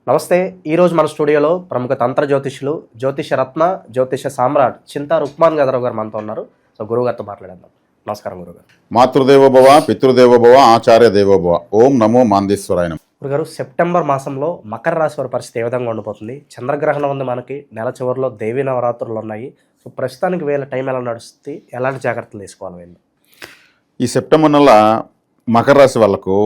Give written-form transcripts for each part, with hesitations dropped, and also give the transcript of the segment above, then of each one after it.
నమస్తే. ఈరోజు మన స్టూడియోలో ప్రముఖ తంత్ర జ్యోతిష్యులు, జ్యోతిష రత్న, జ్యోతిష సామ్రాట్ చింతా రుక్మాన్ గదరావు గారు మనతో ఉన్నారు. సో గురువుగారితో మాట్లాడేద్దాం. నమస్కారం గురుగారు. మాతృదేవోభవ, పితృదేవోభవ, ఆచార్య దేవోభవ. ఓం నమో మాందేశ్వరాయ నమః. గురుగారు, సెప్టెంబర్ మాసంలో మకర రాశి వారి పరిస్థితి ఏ విధంగా ఉండిపోతుంది? చంద్రగ్రహణం ఉంది, మనకి నెల చివరిలో దేవీ నవరాత్రులు ఉన్నాయి. సో ప్రస్తుతానికి వీళ్ళ టైం ఎలా నడుస్తుంది, ఎలాంటి జాగ్రత్తలు తీసుకోవాలి వీళ్ళు? ఈ సెప్టెంబర్ నెల మకర రాశి వాళ్ళకు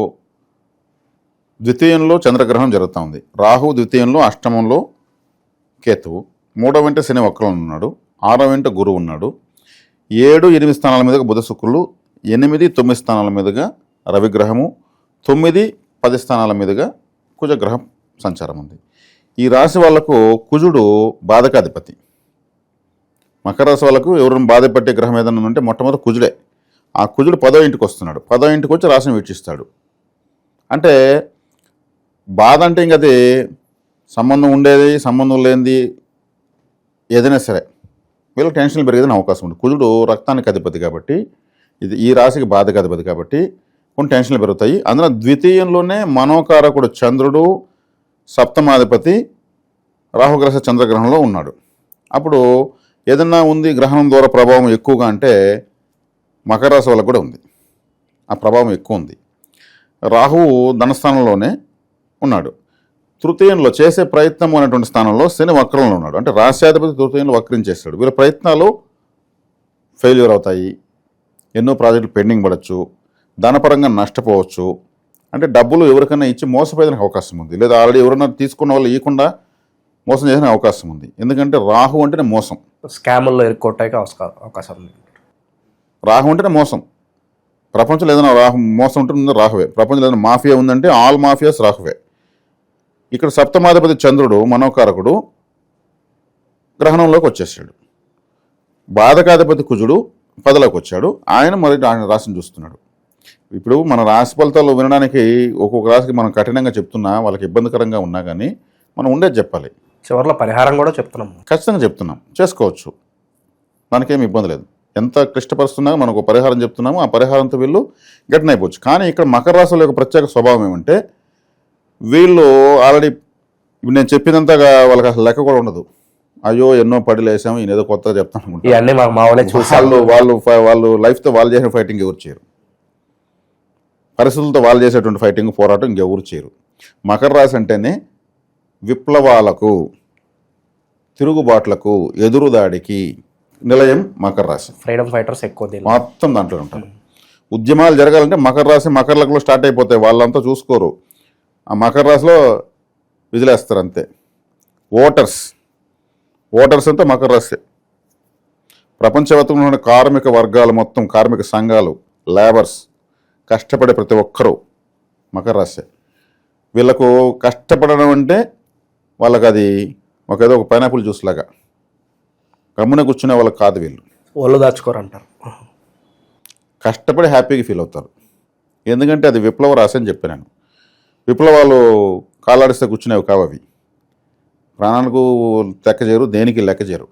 ద్వితీయంలో చంద్రగ్రహణం జరుగుతూ ఉంది. రాహు ద్వితీయంలో, అష్టమంలో కేతువు, మూడవ వెంట శని వక్రంలో ఉన్నాడు, ఆరవ వెంట గురువు ఉన్నాడు, 7, 8 స్థానాల మీదుగా బుధ శుక్రులు, 8, 9 స్థానాల మీదుగా రవిగ్రహము, 9, 10 స్థానాల మీదుగా కుజగ్రహం సంచారం ఉంది. ఈ రాశి వాళ్లకు కుజుడు బాధకాధిపతి. మకర రాశి వాళ్ళకు ఎవరైనా బాధపట్టే గ్రహం ఏదైనా ఉంటే మొట్టమొదటి కుజుడే. ఆ కుజుడు 10వ ఇంటికి వస్తున్నాడు. 10వ ఇంటికి వచ్చి రాశిని వీక్షిస్తాడు. అంటే బాధ అంటే ఇంక అది సంబంధం ఉండేది, సంబంధం లేనిది ఏదైనా సరే వీళ్ళకి టెన్షన్లు పెరిగేదని అవకాశం ఉంది. కుజుడు రక్తానికి అధిపతి కాబట్టి, ఇది ఈ రాశికి బాధకు అధిపతి కాబట్టి కొన్ని టెన్షన్లు పెరుగుతాయి. అందులో ద్వితీయంలోనే మనోకారకుడు చంద్రుడు, సప్తమాధిపతి రాహుగ్రహ చంద్రగ్రహంలో ఉన్నాడు. అప్పుడు ఏదన్నా ఉంది గ్రహణం ద్వారా ప్రభావం ఎక్కువగా అంటే మకర రాశి వాళ్ళకు కూడా ఉంది. ఆ ప్రభావం ఎక్కువ ఉంది. రాహువు ధనస్థానంలోనే ఉన్నాడు. తృతీయంలో చేసే ప్రయత్నం అనేటువంటి స్థానంలో శని వక్రంలో ఉన్నాడు. అంటే రాశ్యాధిపతి తృతీయంలో వక్రించేస్తాడు. వీళ్ళ ప్రయత్నాలు ఫెయిల్యూర్ అవుతాయి. ఎన్నో ప్రాజెక్టులు పెండింగ్ పడవచ్చు, ధనపరంగా నష్టపోవచ్చు. అంటే డబ్బులు ఎవరికైనా ఇచ్చి మోసపోయేదానికి అవకాశం ఉంది, లేదా ఆల్రెడీ ఎవరైనా తీసుకున్న వాళ్ళు ఇవ్వకుండా మోసం చేసిన అవకాశం ఉంది. ఎందుకంటే రాహు అంటేనే మోసం, స్కాముల్లో ఇరుక్కోవటానికి అవకాశం ఉంది. రాహు అంటేనే మోసం. ప్రపంచంలో ఏదైనా మోసం ఉంటుందో రాహువే. ప్రపంచంలో ఏదైనా మాఫియా ఉందంటే ఆల్ మాఫియాస్ రాహువే. ఇక్కడ సప్తమాధిపతి చంద్రుడు మనోకారకుడు గ్రహణంలోకి వచ్చేసాడు. బాధకాధిపతి కుజుడు 10లోకి వచ్చాడు. ఆయన మరి ఆయన రాశిని చూస్తున్నాడు. ఇప్పుడు మన రాశి ఫలితాలు వినడానికి ఒక్కొక్క రాశికి మనం కఠినంగా చెప్తున్నా, వాళ్ళకి ఇబ్బందికరంగా ఉన్నా కానీ మనం ఉండేది చెప్పాలి. చివరిలో పరిహారం కూడా చెప్తున్నాం, ఖచ్చితంగా చెప్తున్నాం, చేసుకోవచ్చు, దానికేమి ఇబ్బంది లేదు. ఎంత క్లిష్టపరుస్తున్నా మనకు పరిహారం చెప్తున్నామో ఆ పరిహారంతో వీళ్ళు గట్టిన అయిపోవచ్చు. కానీ ఇక్కడ మకర రాశుల యొక్క ప్రత్యేక స్వభావం ఏమంటే, వీళ్ళు ఆల్రెడీ ఇప్పుడు నేను చెప్పినంతగా వాళ్ళకి అసలు లెక్క కూడా ఉండదు. అయ్యో ఎన్నో పడిలు వేసాము, ఈయన ఏదో కొత్తగా చెప్తాను అనుకుంటారు. వాళ్ళు లైఫ్తో వాళ్ళు చేసిన ఫైటింగ్ ఎవరు చేయరు. పరిస్థితులతో వాళ్ళు చేసేటువంటి ఫైటింగ్, పోరాటం ఇంకెవరు చేయరు. మకర రాశి అంటేనే విప్లవాలకు, తిరుగుబాట్లకు, ఎదురుదాడికి నిలయం మకర రాశి. ఫ్రీడమ్ ఫైటర్స్ ఎక్కువ మొత్తం దాంట్లో ఉంటారు. ఉద్యమాలు జరగాలంటే మకర రాశి, మకర లగ్నంలో స్టార్ట్ అయిపోతాయి. వాళ్ళంతా చూసుకోరు, ఆ మకర రాశిలో విజిలేస్తారు అంతే. ఓటర్స్ అంతా మకర రాశి. ప్రపంచవ్యాప్తంగా ఉన్న కార్మిక వర్గాలు మొత్తం, కార్మిక సంఘాలు, లేబర్స్, కష్టపడే ప్రతి ఒక్కరూ మకర రాశి. వీళ్ళకు కష్టపడడం అంటే వాళ్ళకి అది ఏదో ఒక పైనాపిల్ జ్యూస్ లాగా, గమ్మున కూర్చునే వాళ్ళకి కాదు. వీళ్ళు ఒళ్ళు దాచుకోరు అంటారు. కష్టపడి హ్యాపీగా ఫీల్ అవుతారు. ఎందుకంటే అది విప్లవ రాశి అని చెప్పాను. విప్లవాలు కాలాడిస్తే కూర్చునేవి కావు. అవి ప్రాణాలకు లెక్క చేయరు, దేనికి లెక్క చేయరు.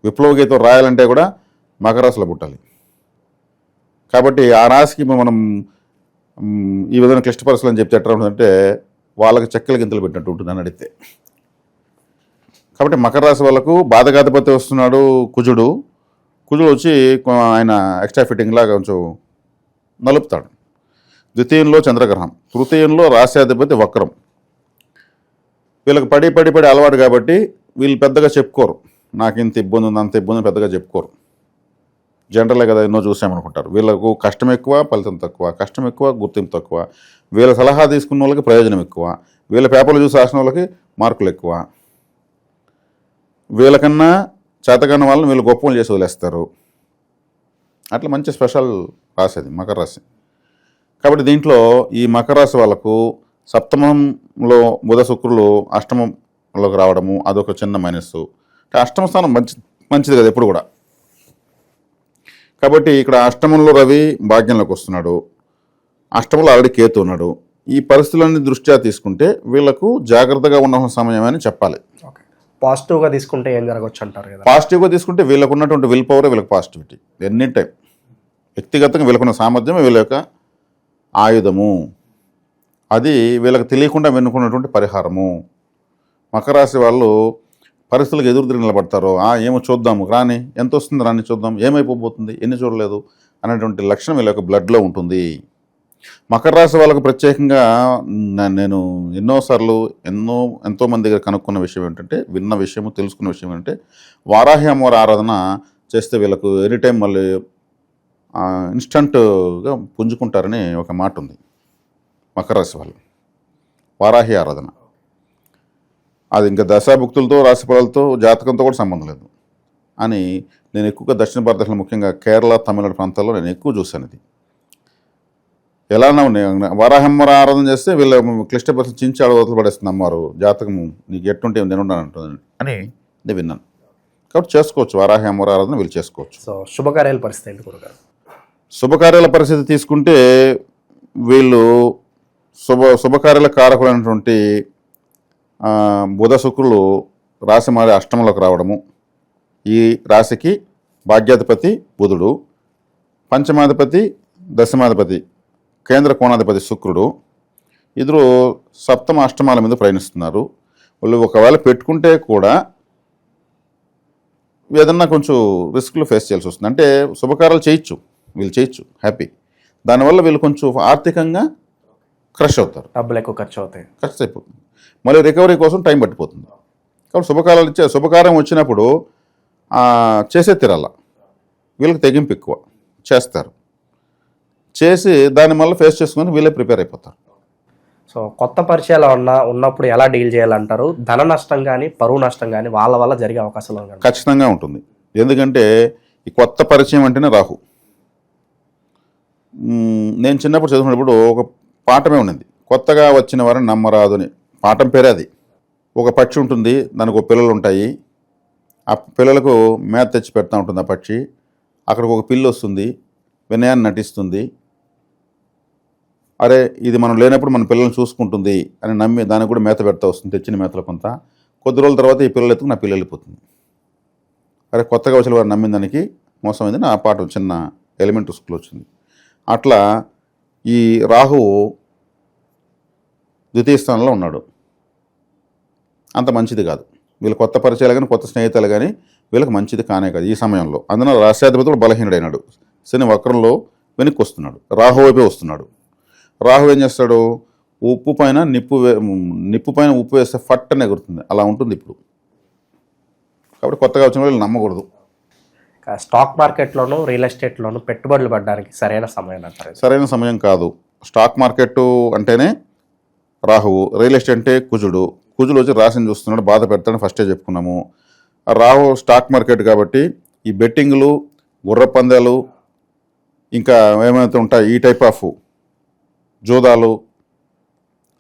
విప్లవ గీతం రాయాలంటే కూడా మకర రాశిలో పుట్టాలి. కాబట్టి ఆ రాశికి మనం ఈ విధంగా క్లిష్ట పరిస్థితులు అని చెప్తే ఎట్లా ఉంటుందంటే వాళ్ళకి చెక్కల గింతలు పెట్టినట్టు ఉంటుంది అని అడిగితే. కాబట్టి మకర రాశి వాళ్ళకు బాధకాధిపతి వస్తున్నాడు కుజుడు వచ్చి ఆయన ఎక్స్ట్రా ఫిట్టింగ్ లాగా కొంచెం నలుపుతాడు. ద్వితీయంలో చంద్రగ్రహం, తృతీయంలో రాశ్యాధిపతి వక్రం. వీళ్ళకి పడి అలవాటు కాబట్టి వీళ్ళు పెద్దగా చెప్పుకోరు. నాకు ఇంత ఇబ్బంది ఉంది, అంత ఇబ్బంది పెద్దగా చెప్పుకోరు. జనరల్గా కదా ఎన్నో చూసామనుకుంటారు. వీళ్ళకు కష్టం ఎక్కువ, ఫలితం తక్కువ, కష్టం ఎక్కువ, గుర్తింపు తక్కువ. వీళ్ళ సలహా తీసుకున్న వాళ్ళకి ప్రయోజనం ఎక్కువ, వీళ్ళ పేపర్లు చూసి రాసిన వాళ్ళకి మార్కులు ఎక్కువ. వీళ్ళకన్నా చేతకన్న వాళ్ళని వీళ్ళు గొప్పలు చేసి వదిలేస్తారు. అట్లా మంచి స్పెషల్ రాశి అది మకర రాశి. కాబట్టి దీంట్లో ఈ మకర రాశి వాళ్ళకు సప్తమంలో బుధ శుక్రులు అష్టమంలోకి రావడము అదొక చిన్న మైనస్. అష్టమ స్థానం మంచిది కదా ఎప్పుడు కూడా. కాబట్టి ఇక్కడ అష్టమంలో రవి భాగ్యంలోకి వస్తున్నాడు, అష్టమంలో ఆల్రెడీ కేతు ఉన్నాడు. ఈ పరిస్థితులన్నీ దృష్ట్యా తీసుకుంటే వీళ్ళకు జాగ్రత్తగా ఉన్న సమయం అని చెప్పాలి. పాజిటివ్గా తీసుకుంటే ఏం జరగవచ్చు అంటారు కదా? పాజిటివ్గా తీసుకుంటే వీళ్ళకు ఉన్నటువంటి విల్ పవరే వీళ్ళకి పాజిటివిటీ. ఎనీ టైం వ్యక్తిగతంగా వీళ్ళకున్న సామర్థ్యమే వీళ్ళ యొక్క ఆయుధము. అది వీళ్ళకి తెలియకుండా వెనుకున్నటువంటి పరిహారము. మకర రాశి వాళ్ళు పరిస్థితులకు ఎదురు తిరిగి నిలబడతారు. ఏమో చూద్దాము, రాని ఎంత వస్తుంది, రాని చూద్దాం, ఏమైపోతుంది, ఎన్ని చూడలేదు అనేటువంటి లక్షణం వీళ్ళ యొక్క బ్లడ్లో ఉంటుంది. మకర రాశి వాళ్ళకు ప్రత్యేకంగా నేను ఎన్నోసార్లు ఎంతోమంది దగ్గర కనుక్కున్న విషయం ఏంటంటే, విన్న విషయము, తెలుసుకున్న విషయం ఏంటంటే, వారాహి అమ్మవారి ఆరాధన చేస్తే వీళ్ళకు ఎనీ టైం మళ్ళీ ఇన్స్టంట్గా పుంజుకుంటారని ఒక మాట ఉంది. మకర రాశి వాళ్ళు వారాహి ఆరాధన అది ఇంకా దశాభుక్తులతో, రాశిఫలాలతో, జాతకంతో కూడా సంబంధం లేదు అని నేను ఎక్కువగా దక్షిణ భారతదేశంలో ముఖ్యంగా కేరళ, తమిళనాడు ప్రాంతాల్లో నేను ఎక్కువ చూశాను. ఇది ఎలా వారాహమ్మవారి ఆరాధన చేస్తే వీళ్ళ క్లిష్ట పరిస్థితి చించి అడవతలు పడేస్తుంది అమ్మవారు, జాతకం నీకు ఎట్టుంటే నేను అంటుంది అని నేను విన్నాను. కాబట్టి చేసుకోవచ్చు, వారాహి అమ్మవారి ఆరాధన వీళ్ళు చేసుకోవచ్చు. సో శుభకార్యాల పరిస్థితి ఏంటి గురుగారు? శుభకార్యాల పరిస్థితి తీసుకుంటే వీళ్ళు శుభకార్యాల కారకులైనటువంటి బుధ శుక్రులు రాశి మారి అష్టమంలోకి రావడము, ఈ రాశికి భాగ్యాధిపతి బుధుడు, పంచమాధిపతి, దశమాధిపతి, కేంద్ర కోణాధిపతి శుక్రుడు, ఇద్దరు సప్తమ అష్టమాల మీద ప్రయాణిస్తున్నారు. వాళ్ళు ఒకవేళ పెట్టుకుంటే కూడా ఏదన్నా కొంచెం రిస్క్లు ఫేస్ చేయాల్సి వస్తుంది. అంటే శుభకార్యాలు చేయొచ్చు, వీళ్ళు చేయొచ్చు హ్యాపీ. దానివల్ల వీళ్ళు కొంచెం ఆర్థికంగా క్రష్ అవుతారు, డబ్బులు ఎక్కువ ఖర్చు అయిపోతుంది, మళ్ళీ రికవరీ కోసం టైం పట్టిపోతుంది. కాబట్టి శుభకార్యం వచ్చినప్పుడు చేసే తీరాల వీళ్ళకి తెగింపు ఎక్కువ చేస్తారు, చేసి దాన్ని మళ్ళీ ఫేస్ చేసుకొని వీళ్ళే ప్రిపేర్ అయిపోతారు. సో కొత్త పరిచయాలు ఉన్నప్పుడు ఎలా డీల్ చేయాలంటారు? ధన నష్టం కానీ, పరువు నష్టం కానీ వాళ్ళ వల్ల జరిగే అవకాశాలు ఖచ్చితంగా ఉంటుంది. ఎందుకంటే ఈ కొత్త పరిచయం అంటేనే రాహు. నేను చిన్నప్పుడు చదువుకున్నప్పుడు ఒక పాఠమే ఉన్నది, కొత్తగా వచ్చిన వారిని నమ్మరాదు అని. పాఠం పేరే అది. ఒక పక్షి ఉంటుంది, దానికి ఒక పిల్లలు ఉంటాయి, ఆ పిల్లలకు మేత తెచ్చి పెడతా ఉంటుంది ఆ పక్షి. అక్కడికి ఒక పిల్లి వస్తుంది, వినయాన్ని నటిస్తుంది, అరే ఇది మనం లేనప్పుడు మన పిల్లల్ని చూసుకుంటుంది అని నమ్మి దానికి కూడా మేత పెడతా వస్తుంది, తెచ్చిన మేతలో కొంత. కొద్ది రోజుల తర్వాత ఈ పిల్లలు ఎత్తుకు నా పిల్లలు వెళ్ళిపోతుంది. అరే కొత్తగా వచ్చిన వారు నమ్మిన దానికి మోసమైందని ఆ పాఠం చిన్న ఎలిమెంటరీ స్కూల్ వచ్చింది. అట్లా ఈ రాహువు ద్వితీయ స్థానంలో ఉన్నాడు, అంత మంచిది కాదు. వీళ్ళు కొత్త పరిచయాలు కానీ, కొత్త స్నేహితులు కానీ వీళ్ళకి మంచిది కానే కాదు ఈ సమయంలో. అందులో రాష్ట్రాధిపతి కూడా బలహీనుడైనాడు, శని వక్రంలో వెనక్కి వస్తున్నాడు, రాహు వైపే వస్తున్నాడు. రాహు ఏం చేస్తాడు, ఉప్పు పైన నిప్పు పైన ఉప్పు వేస్తే ఫట్ అని ఎగురుతుంది, అలా ఉంటుంది ఇప్పుడు. కాబట్టి కొత్తగా వచ్చిన వాళ్ళు నమ్మకూడదు. స్టాక్ మార్కెట్లోను, రియల్ ఎస్టేట్లోను పెట్టుబడులు పడడానికి సరైన సమయం అంటారు? సరైన సమయం కాదు. స్టాక్ మార్కెట్ అంటేనే రాహువు, రియల్ ఎస్టేట్ అంటే కుజుడు. కుజుడు వచ్చి రాశిని చూస్తున్నాడు, బాధ పెడతాడని ఫస్టే చెప్పుకున్నాము. రాహు స్టాక్ మార్కెట్ కాబట్టి ఈ బెట్టింగ్లు, గుర్ర పందాలు, ఇంకా ఏమైతే ఉంటాయి ఈ టైప్ ఆఫ్ జోదాలు,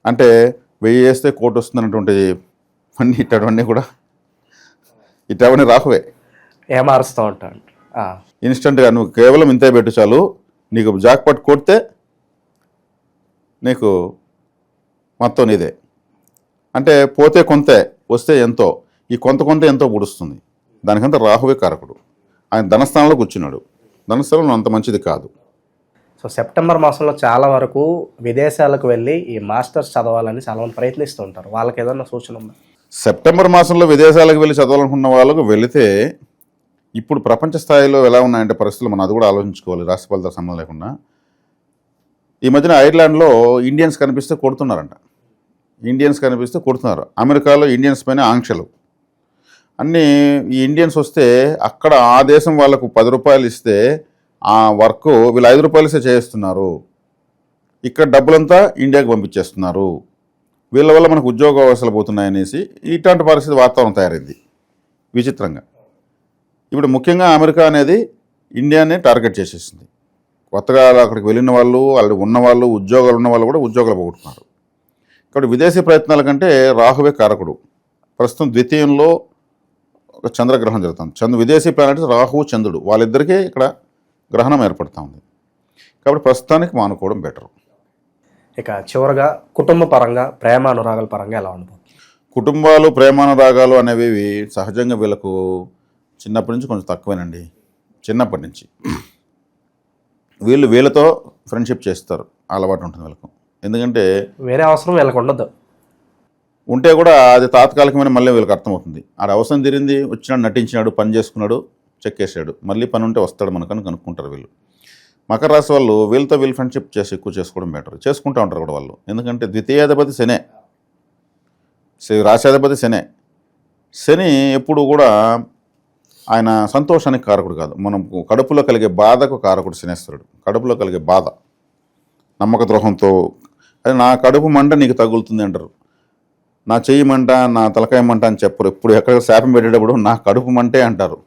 అంటే 1000 వేస్తే కోటి వస్తుంది అన్నటువంటి అన్నీ ఇటవన్నీ రాహువే ఏమారుస్తూ ఉంటాడు. ఇన్స్టెంట్గా నువ్వు కేవలం ఇంతే పెట్టు చాలు, నీకు జాక్పాట్ కొడితే నీకు మొత్తం నీదే. అంటే పోతే కొంతే, వస్తే ఎంతో, ఈ కొంత ఎంతో పుడుస్తుంది. దానికంతా రాహువే కారకుడు. ఆయన ధనస్థానంలో కూర్చున్నాడు, ధనస్థానం అంత మంచిది కాదు. సో సెప్టెంబర్ మాసంలో చాలా వరకు విదేశాలకు వెళ్ళి ఈ మాస్టర్స్ చదవాలని చాలామంది ప్రయత్నిస్తూ ఉంటారు, వాళ్ళకి ఏదైనా సూచన ఉందా? సెప్టెంబర్ మాసంలో విదేశాలకు వెళ్ళి చదవాలనుకున్న వాళ్ళకు వెళితే ఇప్పుడు ప్రపంచ స్థాయిలో ఎలా ఉన్నాయంటే పరిస్థితులు, మనం అది కూడా ఆలోచించుకోవాలి రాష్ట్ర ఫలితాలకు సంబంధం లేకుండా. ఈ మధ్యన ఐర్లాండ్లో ఇండియన్స్ కనిపిస్తే కొడుతున్నారంట, అమెరికాలో ఇండియన్స్ పైన ఆంక్షలు అన్నీ. ఈ ఇండియన్స్ వస్తే అక్కడ ఆ దేశం వాళ్ళకు 10 రూపాయలు ఇస్తే ఆ వర్క్ వీళ్ళు 5 రూపాయలు ఇస్తే చేస్తున్నారు, ఇక్కడ డబ్బులంతా ఇండియాకి పంపించేస్తున్నారు, వీళ్ళ వల్ల మనకు ఉద్యోగ అవకాశాలు పోతున్నాయనేసి ఇట్లాంటి పరిస్థితి వాతావరణం తయారైంది విచిత్రంగా. ఇప్పుడు ముఖ్యంగా అమెరికా అనేది ఇండియానే టార్గెట్ చేసేసింది. కొత్తగా అక్కడికి వెళ్ళిన వాళ్ళు, వాళ్ళు ఉన్నవాళ్ళు, ఉద్యోగాలు ఉన్న వాళ్ళు కూడా ఉద్యోగాలు పోగొట్టుకున్నారు. కాబట్టి విదేశీ ప్రయత్నాల కంటే రాహువే కారకుడు. ప్రస్తుతం ద్వితీయంలో ఒక చంద్రగ్రహణం జరుగుతుంది. విదేశీ ప్లానెట్స్ రాహువు, చంద్రుడు, వాళ్ళిద్దరికీ ఇక్కడ గ్రహణం ఏర్పడుతూ ఉంది. కాబట్టి ప్రస్తుతానికి మానుకోవడం బెటర్. ఇక చివరగా కుటుంబ పరంగా, ప్రేమానురాగాల పరంగా ఎలా ఉంటుంది? కుటుంబాలు, ప్రేమానురాగాలు అనేవి సహజంగా వీళ్ళకు చిన్నప్పటి నుంచి కొంచెం తక్కువేనండి. చిన్నప్పటి నుంచి వీళ్ళతో ఫ్రెండ్షిప్ చేస్తారు, అలవాటు ఉంటుంది వీళ్ళకు. ఎందుకంటే వేరే అవసరం వీళ్ళకి ఉండదు. ఉంటే కూడా అది తాత్కాలికమైన మళ్ళీ వీళ్ళకి అర్థమవుతుంది. ఆడ అవసరం తీరింది, వచ్చినాడు, నటించినాడు, పని చేసుకున్నాడు, చెక్కేసాడు, మళ్ళీ పని ఉంటే వస్తాడు మనకని కనుక్కుంటారు వీళ్ళు. మకర రాశి వాళ్ళు వీళ్ళతో వీళ్ళు ఫ్రెండ్షిప్ ఎక్కువ చేసుకోవడం బెటర్. చేసుకుంటూ ఉంటారు కూడా వాళ్ళు. ఎందుకంటే ద్వితీయాధిపతి శనే, రాశాధిపతి శనే. శని ఎప్పుడు కూడా ఆయన సంతోషానికి కారకుడు కాదు, మనం కడుపులో కలిగే బాధకు కారకుడు శనేశ్వరుడు. కడుపులో కలిగే బాధ, నమ్మక ద్రోహంతో, అది నా కడుపు మంట నీకు తగులుతుంది అంటారు. నా చెయ్యి మంట, నా తలకాయ మంట అని చెప్పరు. ఇప్పుడు ఎక్కడ శాపం పెట్టేటప్పుడు నా కడుపు మంటే అంటారు.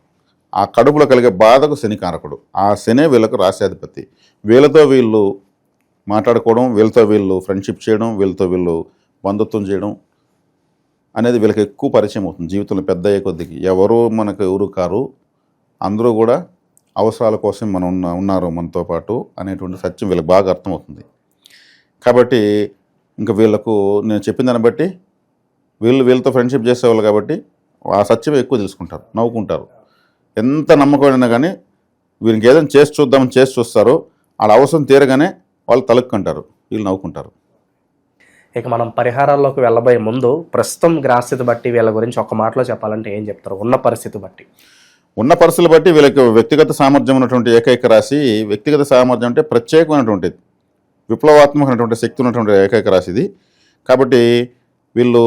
ఆ కడుపులో కలిగే బాధకు శని కారకుడు. ఆ శనే వీళ్ళకు రాశ్యాధిపతి. వీళ్ళతో వీళ్ళు మాట్లాడుకోవడం, వీళ్ళతో వీళ్ళు ఫ్రెండ్షిప్ చేయడం, వీళ్ళతో వీళ్ళు బంధుత్వం చేయడం అనేది వీళ్ళకి ఎక్కువ పరిచయం అవుతుంది. జీవితంలో పెద్ద అయ్యే కొద్దికి ఎవరు మనకు ఎవరు కారు, అందరూ కూడా అవసరాల కోసం ఉన్నారు మనతో పాటు అనేటువంటి సత్యం వీళ్ళకి బాగా అర్థమవుతుంది. కాబట్టి ఇంకా వీళ్ళకు నేను చెప్పిన దాన్ని బట్టి వీళ్ళతో ఫ్రెండ్షిప్ చేసేవాళ్ళు కాబట్టి ఆ సత్యం ఎక్కువ తెలుసుకుంటారు, నవ్వుకుంటారు. ఎంత నమ్మకమైనా కానీ వీరికి ఏదైనా చేసి చూద్దామని చేసి చూస్తారో, వాళ్ళ అవసరం తీరగానే వాళ్ళు తలుక్కుంటారు, వీళ్ళు నవ్వుకుంటారు. ఇక మనం పరిహారాల్లోకి వెళ్ళబోయే ముందు ప్రస్తుతం గ్రహస్థితి బట్టి వీళ్ళ గురించి ఒక మాటలో చెప్పాలంటే ఏం చెప్తారు? ఉన్న పరిస్థితి బట్టి, ఉన్న పరిస్థితులు బట్టి వీళ్ళకి వ్యక్తిగత సామర్థ్యం ఉన్నటువంటి ఏకైక రాశి. వ్యక్తిగత సామర్థ్యం అంటే ప్రత్యేకమైనటువంటి విప్లవాత్మకమైనటువంటి శక్తి ఉన్నటువంటి ఏకైక రాశి ఇది. కాబట్టి వీళ్ళు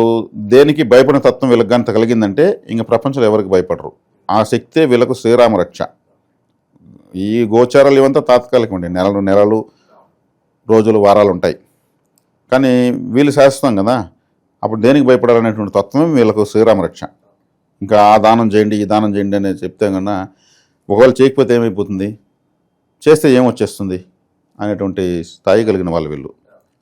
దేనికి భయపడిన తత్వం వీళ్ళకి గంత కలిగిందంటే ఇంక ప్రపంచంలో ఎవరికి భయపడరు. ఆ శక్తే వీళ్ళకు శ్రీరామ రక్ష. ఈ గోచారాలు ఇవంతా తాత్కాలికమండి, నెలలు రోజులు వారాలు ఉంటాయి, కానీ వీళ్ళు శాశ్వతం కదా. అప్పుడు దేనికి భయపడాలనేటువంటి తత్వమే వీళ్ళకు శ్రీరామ రక్ష. ఇంకా ఆ దానం చేయండి, ఈ దానం చేయండి అని చెప్తే కన్నా ఒకవేళ చేయకపోతే ఏమైపోతుంది, చేస్తే ఏమొచ్చేస్తుంది అనేటువంటి స్థాయి కలిగిన వాళ్ళు వీళ్ళు.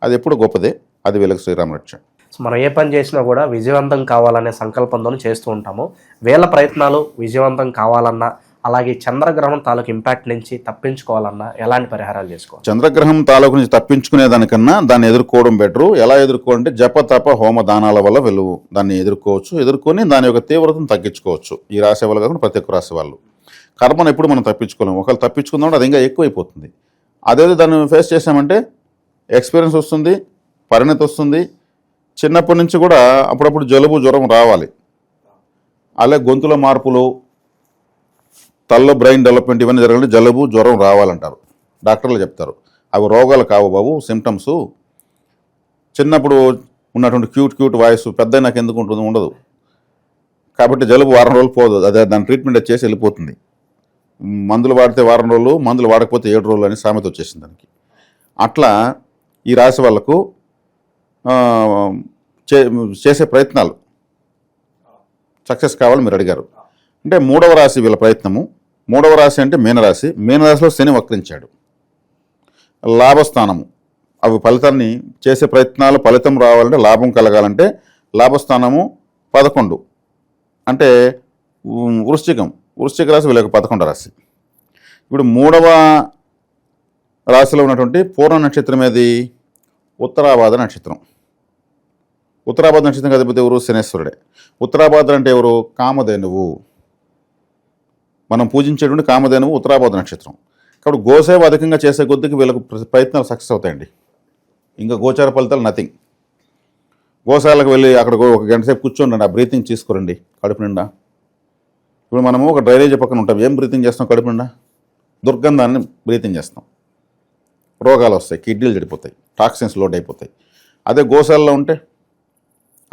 అది ఎప్పుడు గొప్పదే, అది వీళ్ళకి శ్రీరామ రక్ష. సో మనం ఏ పని చేసినా కూడా విజయవంతం కావాలనే సంకల్పంతో చేస్తూ ఉంటాము. వీళ్ళ ప్రయత్నాలు విజయవంతం కావాలన్నా, అలాగే చంద్రగ్రహణం తాలూకు ఇంపాక్ట్ నుంచి తప్పించుకోవాలన్నా ఎలాంటి పరిహారాలు చేసుకోవాలి? చంద్రగ్రహం తాలూకు నుంచి తప్పించుకునే దానికన్నా దాన్ని ఎదుర్కోవడం బెటరు. ఎలా ఎదుర్కోవాలంటే జప తప హోమ దానాల వల్ల వీళ్ళు దాన్ని ఎదుర్కోవచ్చు, ఎదుర్కొని దాని యొక్క తీవ్రతను తగ్గించుకోవచ్చు. ఈ రాశి వాళ్ళు కాకుండా ప్రతి ఒక్క రాశి వాళ్ళు. కర్మను ఎప్పుడు మనం తప్పించుకోలేము, ఒకవేళ తప్పించుకుందాం అది ఇంకా ఎక్కువైపోతుంది. అదే దాన్ని ఫేస్ చేసామంటే ఎక్స్పీరియన్స్ వస్తుంది, పరిణతి వస్తుంది. చిన్నప్పటి నుంచి కూడా అప్పుడప్పుడు జలుబు జ్వరం రావాలి, అలాగే గొంతులో మార్పులు, తల్లో బ్రెయిన్ డెవలప్మెంట్ ఇవన్నీ జరగాలంటే జలుబు జ్వరం రావాలంటారు, డాక్టర్లు చెప్తారు. అవి రోగాలు కావు బాబు, సిమ్టమ్స్. చిన్నప్పుడు ఉన్నటువంటి క్యూట్ వాయిస్ పెద్ద నాకు ఎందుకు ఉంటుంది, ఉండదు. కాబట్టి జలుబు వారం రోజులు పోదు, అదే దాని ట్రీట్మెంట్ చేసి వెళ్ళిపోతుంది. మందులు వాడితే వారం రోజులు, మందులు వాడకపోతే 7 రోజులు అని సామెత వచ్చేసింది దానికి. అట్లా ఈ రాశి వాళ్ళకు చేసే ప్రయత్నాలు సక్సెస్ కావాలి. మీరు అడిగారు అంటే 3వ రాశి వీళ్ళ ప్రయత్నము. 3వ రాశి అంటే మీనరాశి. మీనరాశిలో శని వక్రించాడు. లాభస్థానము, అవి ఫలితాన్ని చేసే ప్రయత్నాలు ఫలితం రావాలంటే, లాభం కలగాలంటే లాభస్థానము 11 అంటే వృశ్చిక రాశి వీళ్ళకి 11వ రాశి. ఇప్పుడు 3వ రాశిలో ఉన్నటువంటి పూర్ణ నక్షత్రం ఏది? ఉత్తరాభాద్ర నక్షత్రం. ఉత్తరాభాద్ర నక్షత్రం అధిపతి ఎవరు? శనేశ్వరుడే. ఉత్తరాభాద్ర అంటే ఎవరు? కామధేనువు. మనం పూజించేటువంటి కామధేనువు ఉత్తరాభాద్ర నక్షత్రం. కాబట్టి గోసేవ అధికంగా చేసే కొద్దికి వీళ్ళకు ప్రయత్నాలు సక్సెస్ అవుతాయండి. ఇంకా గోచార ఫలితాలు నథింగ్. గోశాలకు వెళ్ళి అక్కడ ఒక గంట సేపు కూర్చోండి, ఆ బ్రీతింగ్ తీసుకురండి కడుపు నిండా. ఇప్పుడు మనము ఒక డ్రైనేజ్ పక్కన ఉంటాం, ఏం బ్రీతింగ్ చేస్తాం? కడుపు నిండా దుర్గంధాన్ని బ్రీతింగ్ చేస్తాం. రోగాలు వస్తాయి, కిడ్నీలు చెడిపోతాయి, టాక్సిన్స్ లోడ్ అయిపోతాయి. అదే గోశాలలో ఉంటే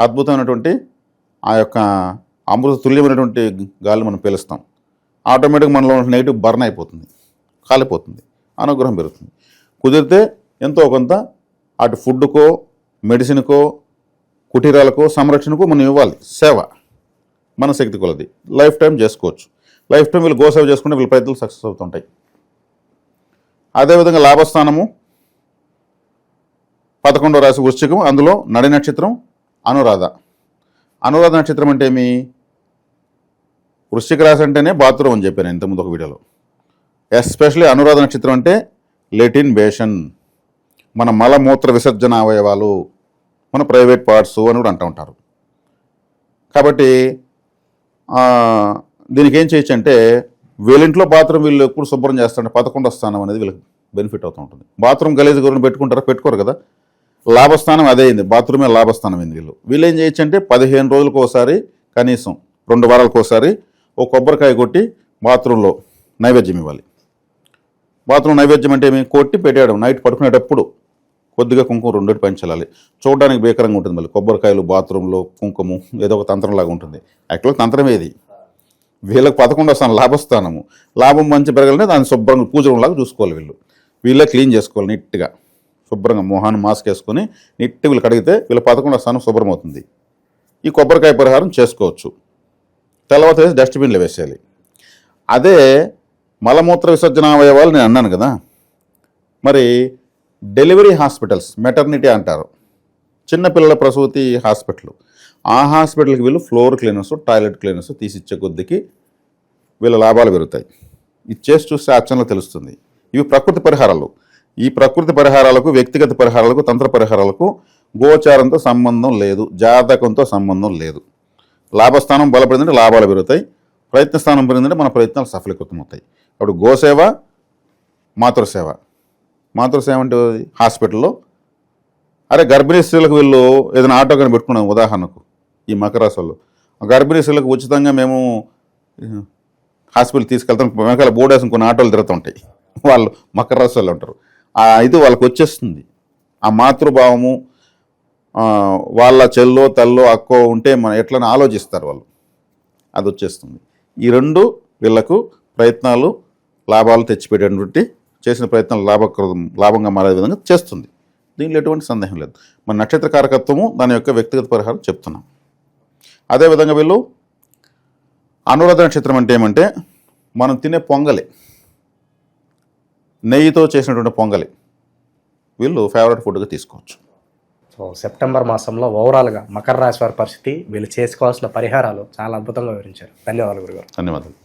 అద్భుతమైనటువంటి ఆ యొక్క అమృత తుల్యమైనటువంటి గాలి మనం పీలుస్తాం. ఆటోమేటిక్గా మనలో ఉన్న నెగిటివ్ బర్న్ అయిపోతుంది, కాలిపోతుంది, అనుగ్రహం పెరుగుతుంది. కుదిరితే ఎంతో కొంత అటు ఫుడ్కో, మెడిసిన్కో, కుటీరాలకో, సంరక్షణకో మనం ఇవ్వాలి. సేవ మన శక్తి కొలది లైఫ్ టైం చేసుకోవచ్చు. లైఫ్ టైం వీళ్ళు గోసేవ చేసుకుంటే వీళ్ళ ప్రయత్నాలు సక్సెస్ అవుతుంటాయి. అదేవిధంగా లాభస్థానము 11వ రాశి వృశ్చికం, అందులో నడి నక్షత్రం అనురాధ. అనురాధ నక్షత్రం అంటే ఏమి? వృశ్చిక రాశి అంటేనే బాత్రూమ్ అని చెప్పాను ఇంతకుముందు ఒక వీడియోలో. ఎస్పెషల్లీ అనురాధ నక్షత్రం అంటే లెటిన్ బేషన్, మన మలమూత్ర విసర్జన అవయవాలు, మన ప్రైవేట్ పార్ట్స్ అని కూడా అంటూ ఉంటారు. కాబట్టి దీనికి ఏం చేయొచ్చు అంటే, వీళ్ళింట్లో బాత్రూమ్ వీళ్ళు ఎప్పుడు శుభ్రం చేస్తారంటే 11వ స్థానం అనేది వీళ్ళకి బెనిఫిట్ అవుతూ ఉంటుంది. బాత్రూమ్ గలీజ్ గురించి పెట్టుకుంటారా? పెట్టుకోరు కదా. లాభస్థానం అదే అయింది, బాత్రూమే లాభస్థానం అయింది. వీళ్ళు ఏం చేయొచ్చు అంటే 15 రోజులకు ఒకసారి, కనీసం 2 వారాలకు ఒకసారి ఓ కొబ్బరికాయ కొట్టి బాత్రూంలో నైవేద్యం ఇవ్వాలి. బాత్రూమ్ నైవేద్యం అంటే ఏమి, కొట్టి పెట్టేయడం. నైట్ పడుకునేటప్పుడు కొద్దిగా కుంకుమ 2 పంచలాలి. చూడడానికి భీకరంగా ఉంటుంది. మళ్ళీ కొబ్బరికాయలు బాత్రూంలో కుంకుమ ఏదో ఒక తంత్రంలాగా ఉంటుంది. యాక్చువల్గా తంత్రం ఏది, వీళ్ళకి 11వ స్థానం లాభస్థానము. లాభం మంచి పెరగాలంటే దాన్ని శుభ్రంగా పూజ లాగా చూసుకోవాలి. వీళ్ళే క్లీన్ చేసుకోవాలి నీట్గా, శుభ్రంగా మొహాన్ని మాస్క్ వేసుకొని నీట్గా వీళ్ళు కడిగితే వీళ్ళ 11వ స్థానం శుభ్రం అవుతుంది. ఈ కొబ్బరికాయ పరిహారం చేసుకోవచ్చు. తెల్లవాత వేసి డస్ట్బిన్లో వేసేయాలి. అదే మలమూత్ర విసర్జన అవయవాలు నేను అన్నాను కదా, మరి డెలివరీ హాస్పిటల్స్, మెటర్నిటీ అంటారు, చిన్నపిల్లల ప్రసూతి హాస్పిటల్, ఆ హాస్పిటల్కి వీళ్ళు ఫ్లోర్ క్లీనర్స్, టాయిలెట్ క్లీనర్స్ తీసిచ్చే కొద్దికి వీళ్ళ లాభాలు పెరుగుతాయి. ఇది చేసి చూస్తే ఆచరణలో తెలుస్తుంది. ఇవి ప్రకృతి పరిహారాలు. ఈ ప్రకృతి పరిహారాలకు, వ్యక్తిగత పరిహారాలకు, తంత్ర పరిహారాలకు గోచారంతో సంబంధం లేదు, జాతకంతో సంబంధం లేదు. లాభస్థానం బలపడిందంటే లాభాలు పెరుగుతాయి, ప్రయత్నస్థానం పెరిగిందంటే మన ప్రయత్నాలు సఫలీకృతం అవుతాయి. అప్పుడు గోసేవ, మాతృసేవ. మాతృసేవ అంటే హాస్పిటల్లో, అరే గర్భిణీ స్త్రీలకు వీళ్ళు ఏదైనా ఆటో కానీ పెట్టుకున్నాం ఉదాహరణకు, ఈ మకర రాశి వాళ్ళు గర్భిణీ స్త్రీలకు ఉచితంగా మేము హాస్పిటల్ తీసుకెళ్తాం, వెనకాల బోర్డు వేసుకుని కొన్ని ఆటోలు తిరుగుతుంటాయి, వాళ్ళు మకర రాశి వాళ్ళు ఉంటారు. ఇది వాళ్ళకి వచ్చేస్తుంది. ఆ మాతృభావము, వాళ్ళ చెల్లో తల్లో అక్కో ఉంటే మనం ఎట్లని ఆలోచిస్తారు వాళ్ళు, అది వచ్చేస్తుంది. ఈ 2 వీళ్ళకు ప్రయత్నాలు లాభాలు తెచ్చిపెట్టేటువంటి, చేసిన ప్రయత్నాలు లాభంగా మారే విధంగా చేస్తుంది. దీనిలో ఎటువంటి సందేహం లేదు. మన నక్షత్ర కారకత్వము దాని యొక్క వ్యక్తిగత పరిహారం చెప్తున్నాం. అదేవిధంగా వీళ్ళు అనురాధ నక్షత్రం అంటే ఏమంటే మనం తినే పొంగలి, నెయ్యితో చేసినటువంటి పొంగలి వీళ్ళు ఫేవరెట్ ఫుడ్గా తీసుకోవచ్చు. సో సెప్టెంబర్ మాసంలో ఓవరాల్గా మకర రాశి వారి పరిస్థితి, వీళ్ళు చేసుకోవాల్సిన పరిహారాలు చాలా అద్భుతంగా వివరించారు. ధన్యవాదాలు గురుగారు. ధన్యవాదాలు.